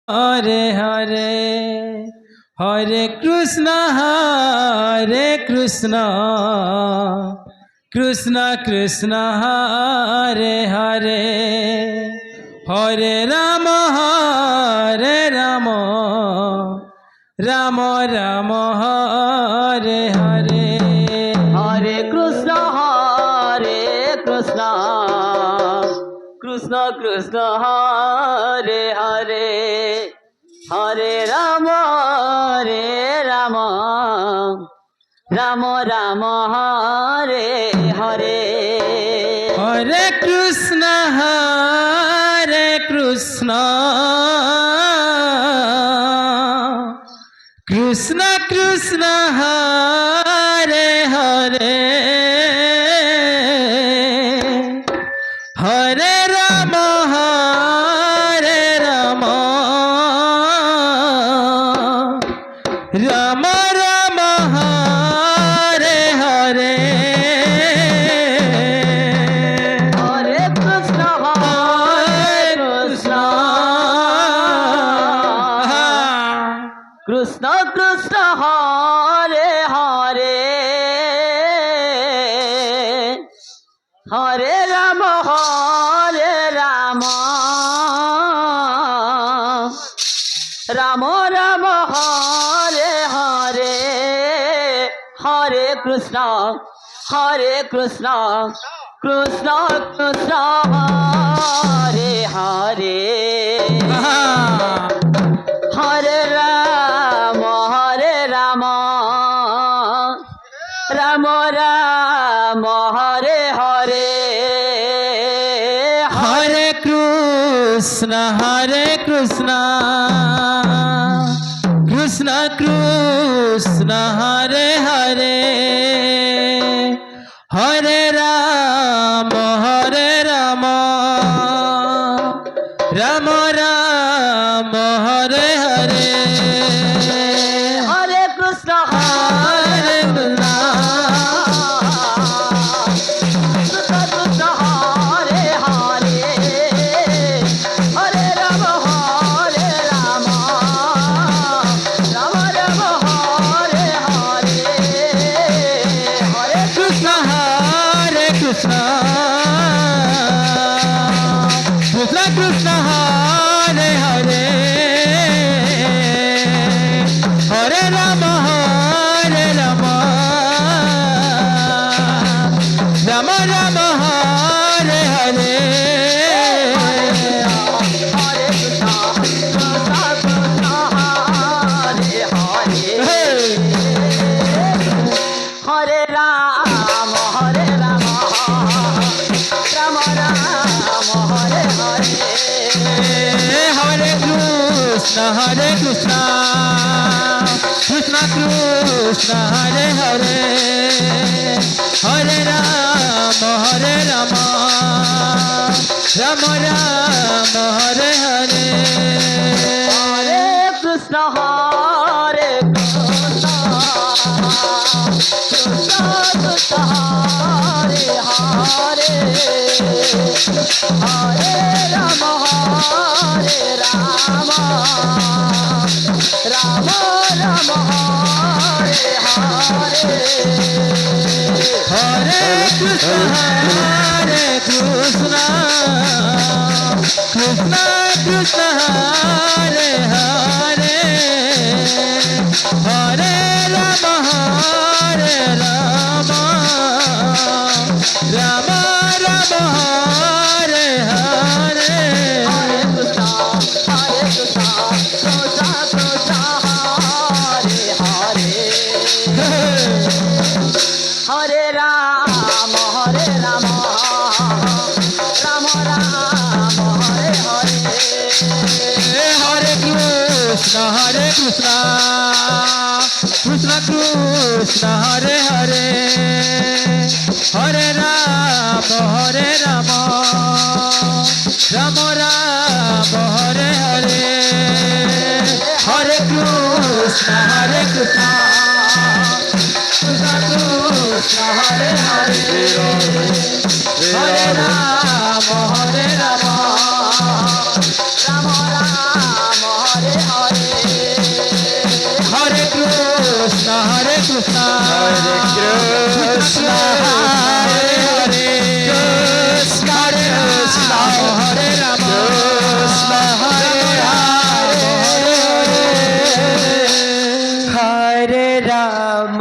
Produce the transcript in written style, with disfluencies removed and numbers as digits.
Hare Hare Hare Krishna Krishna Krishna Hare Hare Hare Ram Ram Ram Hare Hare Hare Krishna Krishna Krishna Hare Hare Hare Ram Ram Ram Hare Hare Hare Krishna Krishna Krishna Hare Hare Hare Ram Ram Ram Hare Hare Hare Krishna Krishna Krishna Hare Hare Hare Ram Ram Ram Hare Hare Hare Krishna Krishna Krishna Hare Hare Hare Ram Ram Ram Hare Hare Hare Krishna Krishna Krishna Hare Hare Hare Ram Ram Ram Hare Hare Hare Krishna Hare Krishna Krishna Hare Hare Hare Ram Ram Ram Hare Hare Hare Krishna Hare Krishna Krishna Hare Hare Hare Ram Ram Ram Hare Hare Hare Krishna Hare Hare Hare Ram Ram Ram Hare Hare Hare Krishna Krishna Krishna Hare Hare Hare Ram Ram Ram Hare Hare Hare Krishna Krishna Krishna Hare Hare Hare Ram Ram Ram Hare Hare Hare Krishna Krishna Krishna Hare Hare Hare Ram Ram Ram Hare Hare Hare Krishna Krishna Krishna Hare Hare Hare Ram Ram Ram Hare Hare Hare Krishna Krishna Krishna Hare Hare Hare Ram Ram Hare Hare Hare Krishna Krishna Krishna Hare Hare Hare Ram Ram Ram Hare Krishna, Hare Krishna,